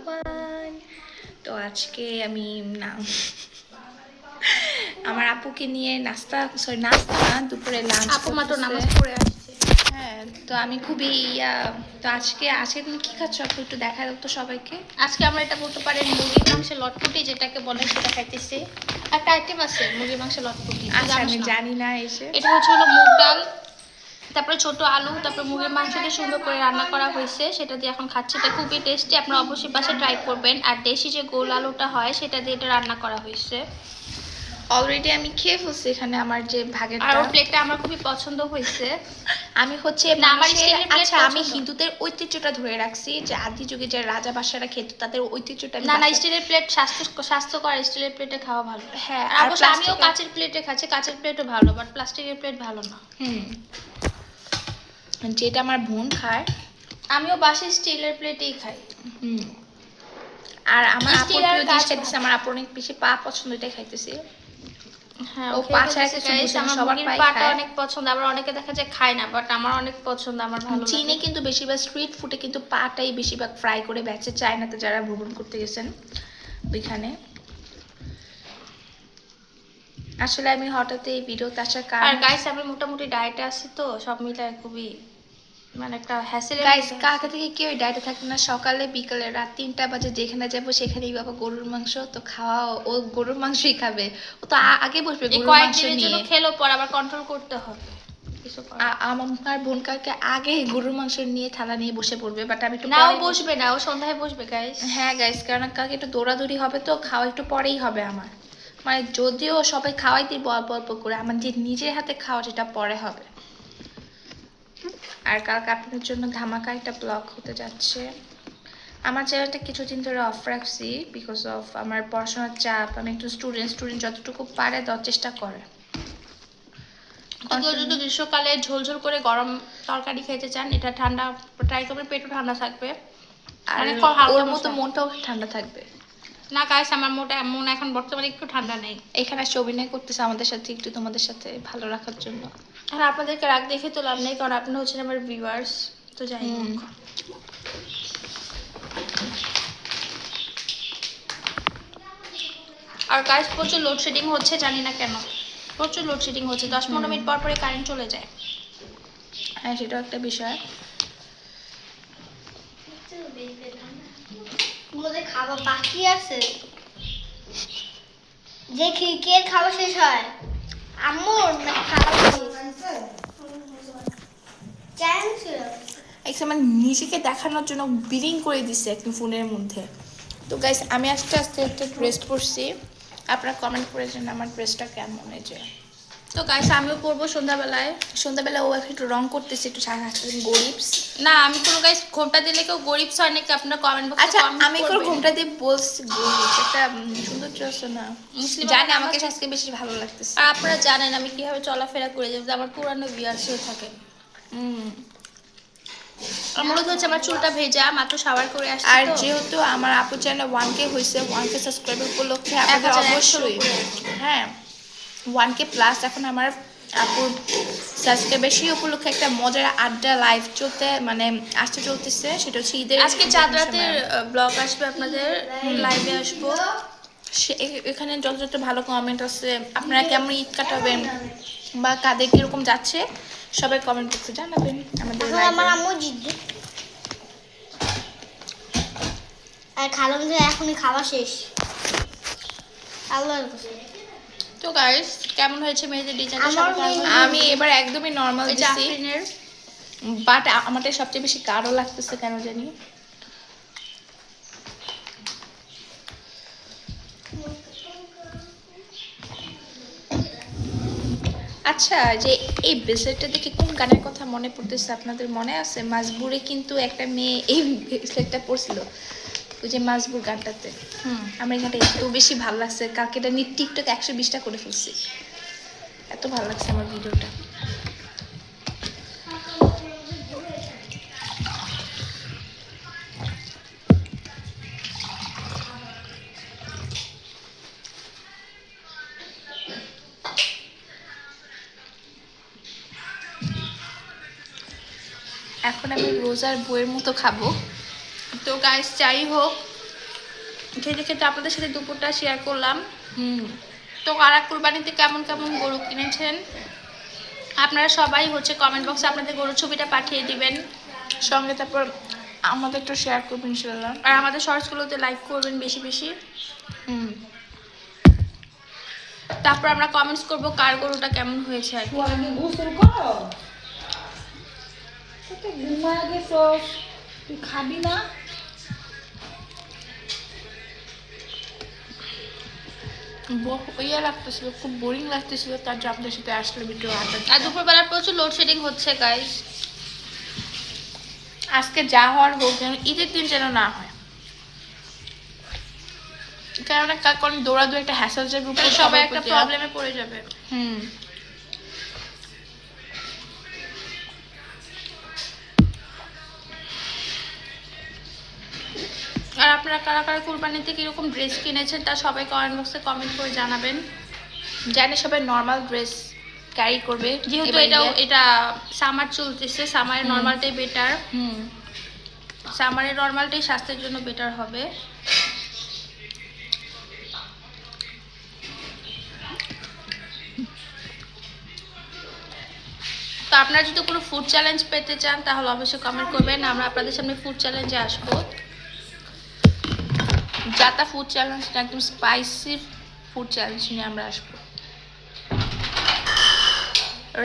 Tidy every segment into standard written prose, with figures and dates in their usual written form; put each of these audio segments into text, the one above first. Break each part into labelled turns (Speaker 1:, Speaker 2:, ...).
Speaker 1: Everyone. তো আজকে আমি না আমার আপুকে নিয়ে নাস্তা না দুপুরে লাঞ্চ
Speaker 2: আপু মাত্র
Speaker 1: করতেছে।
Speaker 2: নামাজ পড়ে আসছে।
Speaker 1: হ্যাঁ, তো আমি খুবই তো আজকে তুমি কি খাচ্ছ আপু, একটু দেখা দাও তো সবাইকে।
Speaker 2: আজকে আমরা এটা বলতে পারেন মুরগির মাংসের লটপটি যেটাকে বলে সেটা খাইতেছি। একটা আইটেম আছে মুরগির মাংসের লটপটি,
Speaker 1: আচ্ছা, আমি জানি না এসে।
Speaker 2: এটা হচ্ছে হলো মুগ ডাল, তারপরে ছোট আলু, তারপরে মুরগির মাংস দিয়ে সুন্দর করে রান্না করা হয়েছে, সেটা দিয়ে এখন খাচ্ছি। এটা খুবই টেস্টি, আপনারা অবশ্যই পাশে ট্রাই করবেন। আর দেশি যে গোল আলুটা হয় সেটা দিয়ে এটা রান্না করা হয়েছে।
Speaker 1: অলরেডি আমি খেয়ে ফেলছি এখানে আমার যে ভাগেরটা।
Speaker 2: আর ওর প্লেটটা আমার খুবই পছন্দ হয়েছে।
Speaker 1: আমি হচ্ছে আচ্ছা, আমি হিন্দুদের ঐতিহ্যটা ধরে রাখছি যে আদি যুগে যে রাজা বাদশারা খেত তাদের ঐতিহ্যটা।
Speaker 2: না, স্টিলের প্লেট স্বাস্থ্যকর, স্টিলের প্লেটে খাওয়া ভালো।
Speaker 1: হ্যাঁ,
Speaker 2: আর অবশ্য আমিও কাঁচের প্লেটে খাচ্ছি, কাঁচের প্লেটও ভালো, বাট প্লাস্টিকের প্লেট ভালো না।
Speaker 1: যেটা আমার বোন খায়,
Speaker 2: আমিও বাসায় স্টিলের প্লেটেই খাই।
Speaker 1: আর আমার আপুর প্রিয় জিনিস খাইতেছে, আমার আপুর অনেক বেশি পা পছন্দ, এটাই খাইতেছে।
Speaker 2: হ্যাঁ,
Speaker 1: ও পা ছাড়া কিছু বুঝে না, সবার পাই খায়।
Speaker 2: অনেক পছন্দ, আবার অনেকে দেখা যায় খায় না, বাট আমার অনেক পছন্দ, আমার ভালো লাগে।
Speaker 1: চীনে কিন্তু বেশিরভাগ স্ট্রিট ফুডে কিন্তু পাটাই বেশিরভাগ ফ্রাই করে বেচে, চায়নাতে যারা ভ্রমণ করতে গেছেন ওইখানে। আসলে আমি হঠাৎ এই ভিডিওতে আসার কারণ,
Speaker 2: আর গাইস আমি মোটামুটি ডায়েটে আছি, তো সব মিলায় খুবই মানে একটা হ্যাসেল।
Speaker 1: গাইস, কালকে থেকে কেউ ডায়েটে থাকে না, সকালে বিকালে রাত 3টা বাজে যেখানে যাবো সেখানেই বাবা গরুর মাংস, তো খাওয়া ও গরুর মাংসই খাবে। ও তো আগে বসবে গরুর মাংস নিয়ে,
Speaker 2: খেলো পর আবার কন্ট্রোল করতে হবে।
Speaker 1: আমার বোন কালকে আগে গরুর মাংস নিয়ে থালা নিয়ে বসে পড়বে, বাট আমি একটু
Speaker 2: নাও বসবে না, ও সন্ধ্যায় বসবে গাইস।
Speaker 1: হ্যাঁ গাইস, কারণ কালকে একটু দৌড়াদৌড়ি হবে, তো খাওয়া একটু পরেই হবে আমার। মানে যদিও সবাই খাওয়াই দিব অল্প অল্প করে, আমার যে নিজের হাতে খাওয়া সেটা পরে হবে। আর কালকে আপনাদের জন্য ধামাকা একটা ব্লগ হতে যাচ্ছে। আমার চ্যানেলটা কিছুদিন ধরে অফ রাখছি বিকজ অফ আমার পড়াশোনার চাপ। আমি একটু স্টুডেন্ট যতটুকু পারে দেওয়ার চেষ্টা করে।
Speaker 2: কেউ যদি গ্রীষ্মকালে ঝোলঝোল করে গরম তরকারি খেতে চান, এটা ঠান্ডা ট্রাই করবে, পেটও ঠান্ডা থাকবে,
Speaker 1: আর ওর মতো মনটাও ঠান্ডা থাকবে।
Speaker 2: না গাইস, আমার মন এখন বর্তমানে একটু ঠান্ডা নেই।
Speaker 1: এখানে অভিনয় করতেছে আমাদের সাথে, একটু তোমাদের সাথে ভালো রাখার জন্য।
Speaker 2: আর আপনাদেরকে রাগ দেখে তো লাভ নেই, কারণ আপনি হচ্ছেন আমার ভিউয়ার্স। তো যাই হোক, আর গাইস প্রচুর লোডশেডিং হচ্ছে, জানি না কেন প্রচুর লোডশেডিং হচ্ছে, 10-15 মিনিট পর পরে কারেন্ট চলে যায়।
Speaker 1: হ্যাঁ, সেটাও একটা বিষয়।
Speaker 3: খাবার বাকি আছে, যে কে খাওয়া শেষ হয় আম্মুর না
Speaker 1: আমার নিজেকে দেখানোর জন্য বিলিং করে দিচ্ছে একটু ফোনের মধ্যে। তো গাইস, আমি আস্তে আস্তে একটা ড্রেস পরছি, আপনারা কমেন্ট করে জানান আমার ড্রেসটা কেমন হয়েছে।
Speaker 2: তো গাইস আমিও পরবো সন্ধ্যাবেলায়।
Speaker 1: ও একটু রং করতেছে, একটু গরিবস
Speaker 2: না, আমি কোনো গাইস ঘোমটা দিলে কেউ গরিবস হয় নাকি, আপনারা কমেন্ট বক্সে
Speaker 1: আচ্ছা, আমি কোনো ঘোমটা দিয়ে বলছি গরিবস, একটা সুন্দর ড্রেস না
Speaker 2: মুসলিম
Speaker 1: জানি আমাকে আজকে বেশি ভালো লাগতেছে।
Speaker 2: আর আপনারা জানেন আমি কিভাবে চলাফেরা করে, যেহেতু আমার পুরানো ভিউয়ার্সও থাকে। আর মূলত হচ্ছে আমার চুলটা ভেজা, মাত্র শাওয়ার করে আসছি।
Speaker 1: আর যেহেতু আমার আপু চ্যানেল 1K হয়েছে, 1K সাবস্ক্রাইবার উপলক্ষে আপনাদের অবশ্যই, হ্যাঁ 1K প্লাস এখন আমার আপুর সাবস্ক্রাইবার, সেই উপলক্ষে একটা মজার আড্ডা লাইভ চলতেছে, সেটা হচ্ছে ঈদের।
Speaker 2: আজকে চাঁদ রাতের ব্লগ আসবে, আপনাদের লাইভে আসবো।
Speaker 1: এখানে যত ভালো কমেন্ট আছে, আপনারা কেমন ঈদ কাটাবেন বা কাদের কিরকম যাচ্ছে সবাই কমেন্ট করতে জানাবেন আমাদের।
Speaker 3: আমার আম্মু জিদ্দু আর খালাম যে এখনই খাওয়া শেষ। আল্লাহর কাছে।
Speaker 2: তো গাইস কেমন হয়েছে মেহেদির ডিজাইন?
Speaker 1: আমি এবার একদমই নরমাল দিছি, বাট আমাদের সবচেয়ে বেশি গাঢ় লাগতেছে কেন জানি। আচ্ছা, যে এই ব্রেসলেটটা দেখে কোন গানের কথা মনে পড়তেছে আপনাদের মনে আছে? মাজবুরে কিন্তু একটা মেয়ে এই ব্রেসলেটটা পরছিল, ওই যে মাজবুর গানটাতে। আমার এই গানটা এত বেশি ভালো লাগছে, কালকে এটা নিয়ে টিকটক 120টা করে ফেলছি, এত ভালো লাগছে আমার ভিডিওটা। এখন আমি রোজার বইয়ের মতো খাবো।
Speaker 2: তো গাইস যাই হোক, খেতে খেতে আপনাদের সাথে দুপুরটা শেয়ার করলাম। তো কারা কুরবানিতে কেমন কেমন গরু কিনেছেন আপনারা সবাই হচ্ছে কমেন্ট বক্সে আপনাদের গরুর ছবিটা পাঠিয়ে দিবেন,
Speaker 1: সঙ্গে তারপর আমাদের একটু শেয়ার করবেন ইনশাল্লাহ।
Speaker 2: আর আমাদের শর্টসগুলোতে লাইক করবেন বেশি বেশি। তারপর আমরা কমেন্টস করব কার গরুটা কেমন হয়েছে আর কি।
Speaker 4: তুই আগে গোসল করো, তুই তো ঘুমায় গেছস, তুই খাবি না?
Speaker 1: ইয়ে লাগতেছিল, খুব বোরিং লাগতেছিল, তার জন্য আপনাদের সাথে আসলে ভিডিও আড্ডা
Speaker 2: আর দুপুরবেলা প্রচুর লোডশেডিং হচ্ছে গাইস।
Speaker 1: আজকে যা হওয়ার হোক, যেন ঈদের দিন যেন না হয়, কেননা কারণ দৌড়াদৌড়ি একটা হ্যাসেল যাবে উপর
Speaker 2: সবাই একটা প্রবলেমে পড়ে যাবে। আর আপনারা কারা কারা কুরবানিতে কিরকম ড্রেস কিনেছেন তা সবাই কমেন্ট বক্সে কমেন্ট করে জানাবেন।
Speaker 1: জানি সবাই নর্মাল ড্রেস ক্যারি করবে,
Speaker 2: যেহেতু এটা সামার চলতেছে, সামারের নর্মালটাই বেটার। সামারের নর্মালটাই স্বাস্থ্যের জন্য বেটার হবে। তো আপনারা যদি কোনো ফুড চ্যালেঞ্জ পেতে চান তাহলে অবশ্যই কমেন্ট করবেন, আমরা আপনাদের সামনে ফুড চ্যালেঞ্জে আসবো।
Speaker 1: যাতা ফুড চ্যালেঞ্জ, একদম স্পাইসি ফুড চ্যালেঞ্জ নিয়ে আমরা আসবো।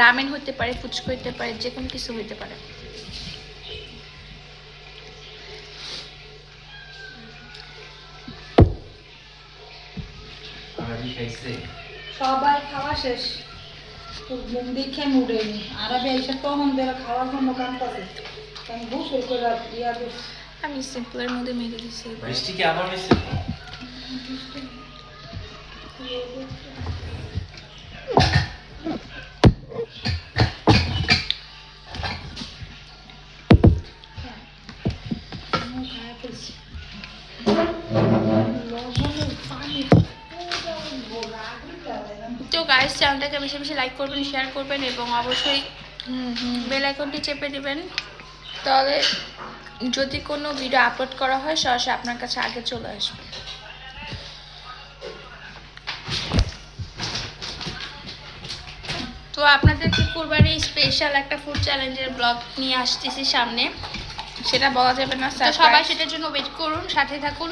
Speaker 1: রামেন হতে পারে, ফুচকা হতে পারে, যে কোনো কিছু হতে পারে।
Speaker 4: সবাই খাওয়া শেষ, তোর ঘুম দেখে আমি উঠেনি, আর আমি এইসব তখন বেলা খাওয়ার জন্য কাঁদতেছে, আমি গোসল করে ইয়া করছি।
Speaker 1: আমি সিম্পলের মধ্যে মেরে দিচ্ছি।
Speaker 5: বৃষ্টি কি আবার হয়েছে?
Speaker 4: আমি খাওয়া ফেলছি।
Speaker 2: তো গাইস চ্যানেলটাকে বেশি বেশি লাইক করবেন, শেয়ার করবেন এবং অবশ্যই বেল আইকনটি চেপে দিবেন।
Speaker 1: তাহলে যদি কোনো ভিডিও আপলোড করা হয় সরাসরি আপনার কাছে আগে চলে আসবে।
Speaker 2: তো আপনাদেরকে কুরবানি স্পেশাল একটা ফুড চ্যালেঞ্জের ব্লগ নিয়ে আসতেছি সামনে,
Speaker 1: সেটা বলা যাবে না,
Speaker 2: তো সবাই সেটার জন্য ওয়েট করুন, সাথে থাকুন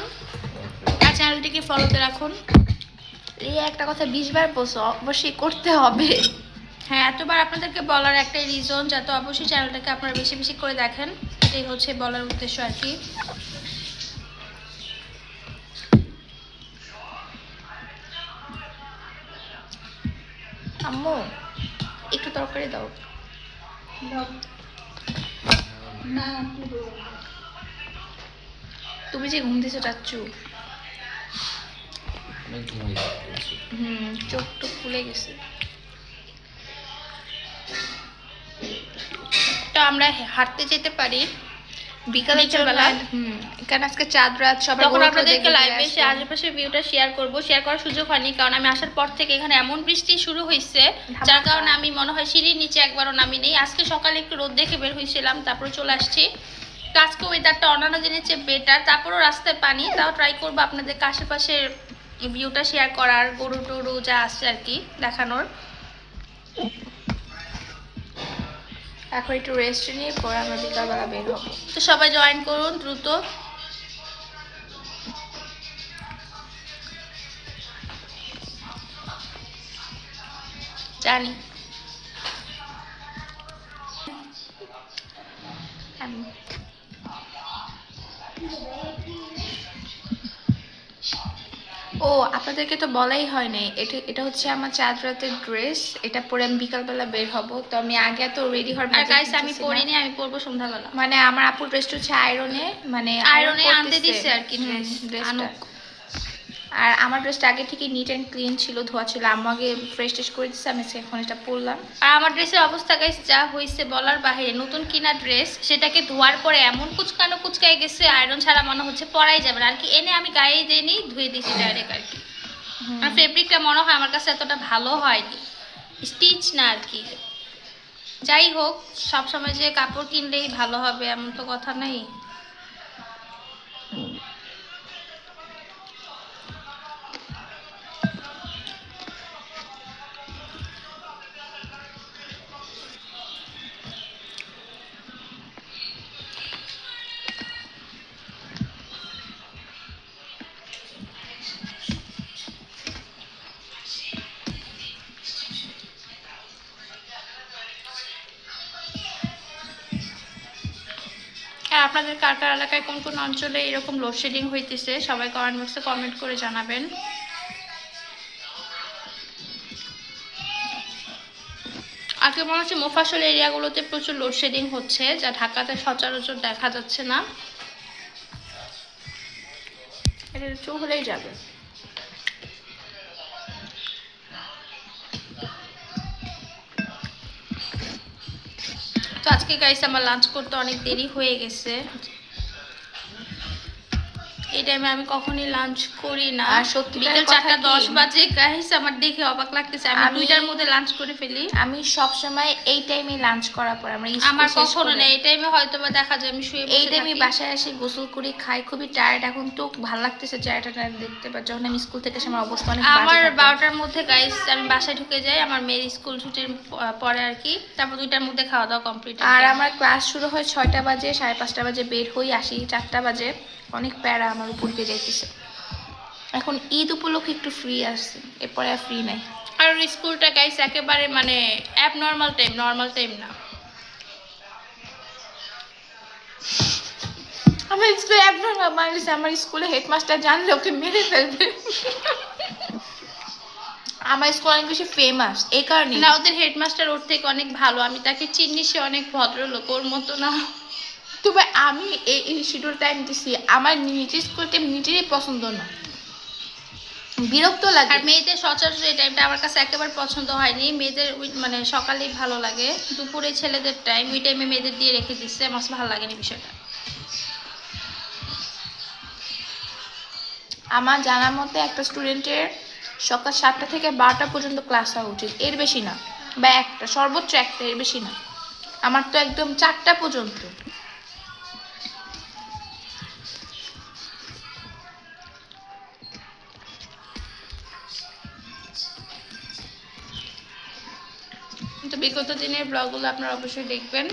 Speaker 2: আর চ্যানেলটিকে ফলোতে রাখুন।
Speaker 1: এই একটা কথা 20 বার বলছো, অবশ্যই করতে হবে।
Speaker 2: হ্যাঁ, এতবার আপনাদেরকে বলার একটাই রিজন, যাতে অবশ্যই চ্যানেলটাকে আপনারা বেশি বেশি করে দেখেন, এটাই হচ্ছে বলার উদ্দেশ্য আর কি।
Speaker 1: আম্মু একটু তরকারি দাও।
Speaker 4: না তুই বল।
Speaker 1: তুমি যে ঘুম দিছো চাচ্ছু, চোখ টোক ফুলে গেছে।
Speaker 2: তো আমরা হাঁটতে যেতে পারি
Speaker 1: বিকালের
Speaker 2: বিকেল বেলা।
Speaker 1: কারণ আজকে চাঁদ রাত, সবাই
Speaker 2: তখন
Speaker 1: গরু
Speaker 2: আপনাদেরকে
Speaker 1: দেখে
Speaker 2: লাইভে এসে
Speaker 1: আসবে।
Speaker 2: আশেপাশের ভিউটা শেয়ার করব। শেয়ার করার সুযোগ হয়নি কারণ আমি আসার পর থেকে এখানে এমন বৃষ্টি শুরু হয়েছে, যার কারণে আমি মনে হয় সিঁড়ির নিচে একবারও নামি নেই। আজকে সকালে একটু রোদ দেখে বের হয়েছিলাম, তারপরে চলে আসছি। তো আজকে ওয়েদারটা অন্যান্য দিনের চেয়ে বেটার, তারপরও রাস্তায় পানি, তাও ট্রাই করবো আপনাদেরকে আশেপাশের ভিউটা শেয়ার করার, গরু টরু যা আসছে আর কি দেখানোর।
Speaker 1: এখন একটু রেস্ট নিয়ে পরে আমরা বিকালবেলা বের হবো।
Speaker 2: তো সবাই জয়েন করুন দ্রুত।
Speaker 1: জানি ও আপনাদেরকে তো বলাই হয় নাই, এটা হচ্ছে আমার চাঁদ রাতের ড্রেস। এটা পরে আমি বিকালবেলা বের হব। তো আমি আগে তো রেডি হওয়ার
Speaker 2: আর
Speaker 1: budget
Speaker 2: গাইস আমি
Speaker 1: নিতেছি না।
Speaker 2: পরিনি, আমি পরবো সন্ধ্যাবেলা।
Speaker 1: মানে আমার আপুর ড্রেসটা হচ্ছে আয়রনে, মানে
Speaker 2: আয়রনে
Speaker 1: iron
Speaker 2: আনতে
Speaker 1: করতেছে।
Speaker 2: দিচ্ছে আর কি
Speaker 1: ড্রেসটা।
Speaker 2: আনুক।
Speaker 1: আর আমার ড্রেসটা আগে থেকে নিট অ্যান্ড ক্লিন ছিল, ধোয়া ছিল। আম্মু আগে ফ্রেশ ট্রেশ করে দিচ্ছে, আমি এখন এটা পরলাম।
Speaker 2: আর আমার ড্রেসের অবস্থা গাইস যা হয়েছে বলার বাইরে। নতুন কিনা ড্রেস, সেটাকে ধোয়ার পরে এমন কুচকায় গেছে, আয়রন ছাড়া মনে হচ্ছে পরাই যাবে না আর কি। এনে আমি গায়ে দিইনি, ধুয়ে দিয়েছি ডাইরেক্ট আর কি। আর ফেব্রিকটা মনে হয় আমার কাছে এতটা ভালো হয়নি, স্টিচ না আর কি। যাই হোক, সবসময় যে কাপড় কিনলেই ভালো হবে এমন তো কথা নেই। আপনাদের কার কার এলাকায় কোন কোন অঞ্চলে এরকম লোডশেডিং হইতেছে সবাই কমেন্ট বক্সে কমেন্ট করে জানাবেন। আগে মনে হচ্ছে মোফাসল এরিয়াগুলোতে প্রচুর লোডশেডিং হচ্ছে, যা ঢাকাতে সচরাচর দেখা যাচ্ছে না। এটা চু হলেই যাবে। তো আজকে গাইস আমার লাঞ্চ করতে অনেক দেরি হয়ে গেছে। এই টাইমে আমি কখনই লাঞ্চ করি না,
Speaker 1: আর সত্যি
Speaker 2: বিকেল 4:10 বাজে গাইস। আমার দেখে অবাক লাগতেছে আমি 2টার মধ্যে লাঞ্চ করে ফেলি।
Speaker 1: আমি সব সময় এই টাইমে লাঞ্চ করার পর
Speaker 2: আমার কখনো না এই টাইমে, হয়তো বা দেখা যায় আমি শুয়ে
Speaker 1: এই
Speaker 2: বসে
Speaker 1: টাইমে
Speaker 2: থাকি।
Speaker 1: বাসায় আসি, গোসল করি, খাই, খুবই টায়ার্ড। এখন তো ভালো লাগতেছে চেহারাটা দেখতে, বা যখন আমি স্কুল থেকে এসে আমার অবস্থা অনেক বাজে
Speaker 2: আমার
Speaker 1: থাকে।
Speaker 2: 12টার মধ্যে গাইস আমি বাসায় ঢুকে যাই, আমার মেয়ের স্কুল ছুটির পরে আর কি। তারপর 2টার মধ্যে খাওয়া দাওয়া কমপ্লিট।
Speaker 1: আর আমার ক্লাস শুরু হয় 6টা বাজে, 5:30 বাজে বের হই, আসি 4টা বাজে। অনেক প্যারা আমার উপর দিয়ে যাইতেছে। এখন ঈদ উপলক্ষে একটু ফ্রি আসছে, এরপরে আর ফ্রি নাই।
Speaker 2: আর স্কুলটা গাইস একেবারে মানে অ্যাবনর্মাল টাইম, নর্মাল টাইম না।
Speaker 1: আমার স্কুলে অ্যাবনর্মাল মানছে, আমার স্কুলে হেডমাস্টার জানলে ওকে মেরে ফেলবে। আমার স্কুল অনেক বেশি ফেমাস এই কারণে।
Speaker 2: না, ওদের হেডমাস্টার ওর থেকে অনেক ভালো, আমি তাকে চিনি, সে অনেক ভদ্রলোক, ওর মতো না।
Speaker 1: তবে আমি এই শিডিউল টাইম দিছি, আমার নিজের স্কুল টাইম নিজেরই পছন্দ না, বিরক্ত লাগে।
Speaker 2: আর মেয়েদের সচরাচর এই টাইমটা আমার কাছে একেবারে পছন্দ হয়নি। মেয়েদের মানে সকালেই ভালো লাগে, দুপুরে ছেলেদের টাইম, ওই টাইমে মেয়েদের দিয়ে রেখে দিচ্ছে, আমার ভালো লাগেনি বিষয়টা।
Speaker 1: আমার জানার মতে একটা স্টুডেন্টের সকাল 7টা থেকে 12টা পর্যন্ত ক্লাস হওয়া উচিত, এর বেশি না, বা একটা সর্বোচ্চ একটা, এর বেশি না। আমার তো একদম 4টা পর্যন্ত।
Speaker 2: তো বিগত দিনের ব্লগগুলো আপনারা অবশ্যই দেখবেন।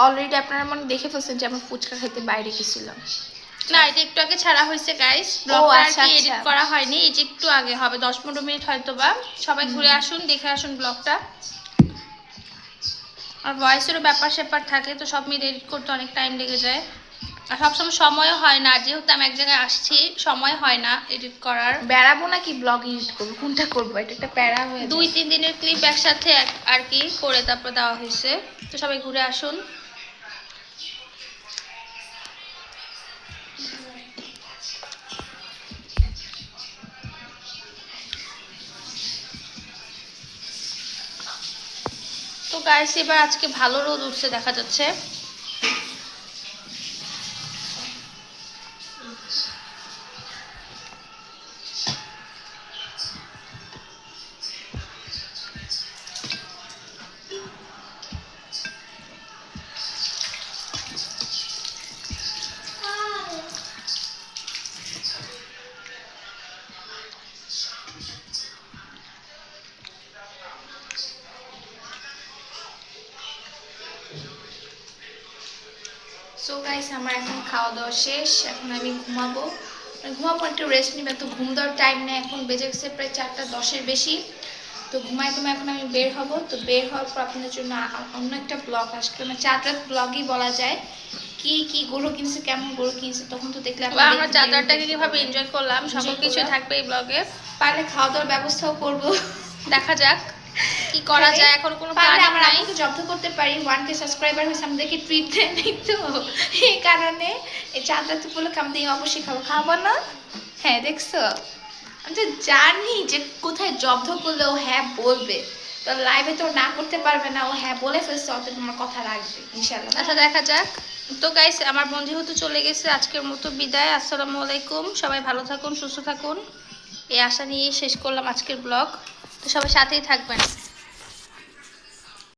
Speaker 1: অলরেডি আপনারা মনে দেখে ফেলছেন যে আমরা ফুচকা খেতে বাইরে গেছিলাম।
Speaker 2: না, এটা একটু আগে ছাড়া হয়েছে গাইস, ব্লগটা আর
Speaker 1: আচ্ছা,
Speaker 2: কি এডিট
Speaker 1: আচ্ছা।
Speaker 2: করা হয়নি, এই যে একটু আগে হবে 10-15 মিনিট হয়তো বা। সবাই ঘুরে আসুন, দেখে আসুন ব্লগটা। আর ভয়েসেরও ব্যাপার স্যাপার থাকে, তো সব মিলে এডিট করতে অনেক টাইম লেগে যায়। আর সবসময় সময়ও হয় না, যেহেতু আমি এক জায়গায় আসছি, সময় হয় না এডিট করার।
Speaker 1: বেড়াবো নাকি ব্লগ এডিট করবো, কোনটা করবো, এটা একটা প্যারা হয়ে যায়।
Speaker 2: 2-3 দিনের ক্লিপ একসাথে আর কি করে তারপর দেওয়া হয়েছে। তো সবাই ঘুরে আসুন। তো গাইস এবার আজকে ভালো রোদ উঠছে দেখা যাচ্ছে।
Speaker 1: সো গাইস আমার এখন খাওয়া দাওয়া শেষ, এখন আমি ঘুমাবো। ঘুমাবো, একটু রেস্ট নিবে, তো ঘুম দেওয়ার টাইম নেই, এখন বেজে গেছে প্রায় 4:10-এর বেশি। তো ঘুমাই এখন আমি বের হব। তো বের হওয়ার পর আপনাদের জন্য অন্য একটা ব্লগ আসবে, মানে 4 রাত ব্লগই বলা যায়। কি কি গরু কিনছে, কেমন গরু কিনছে, তখন তো দেখলে
Speaker 2: আমরা চাদরটাকে কিভাবে এনজয় করলাম, সকল কিছু থাকবে এই ব্লগে।
Speaker 1: পারলে খাওয়া দাওয়ার ব্যবস্থাও করবো,
Speaker 2: দেখা যাক কি করা যায়, এখন কোনো প্ল্যান
Speaker 1: আমরা
Speaker 2: নাই।
Speaker 1: আমাকে জব্দ করতে পারি। 1K সাবস্ক্রাইবার হয়েছে, আমাদেরকে ট্রিট দেয় নাই তো, এই কারণে এই 4 রাত উপলক্ষে আমাদের অবশ্যই খাবো না। হ্যাঁ দেখছো, আমি তো জানি যে কোথায় জব্দ করলে ও হ্যাঁ বলবে, তো লাইভে তো না করতে পারবে না, ও হ্যাঁ বলে ফেলছে, অতএব আমার কথা রাখবে ইনশাআল্লাহ।
Speaker 2: আচ্ছা দেখা যাক। তো গাইস আমার বোন যেহেতু চলে গেছে, আজকের মতো বিদায়। আসসালামু আলাইকুম, সবাই ভালো থাকুন, সুস্থ থাকুন, এই আশা নিয়ে শেষ করলাম আজকের ব্লগ। তো সবাই সাথেই থাকবেন।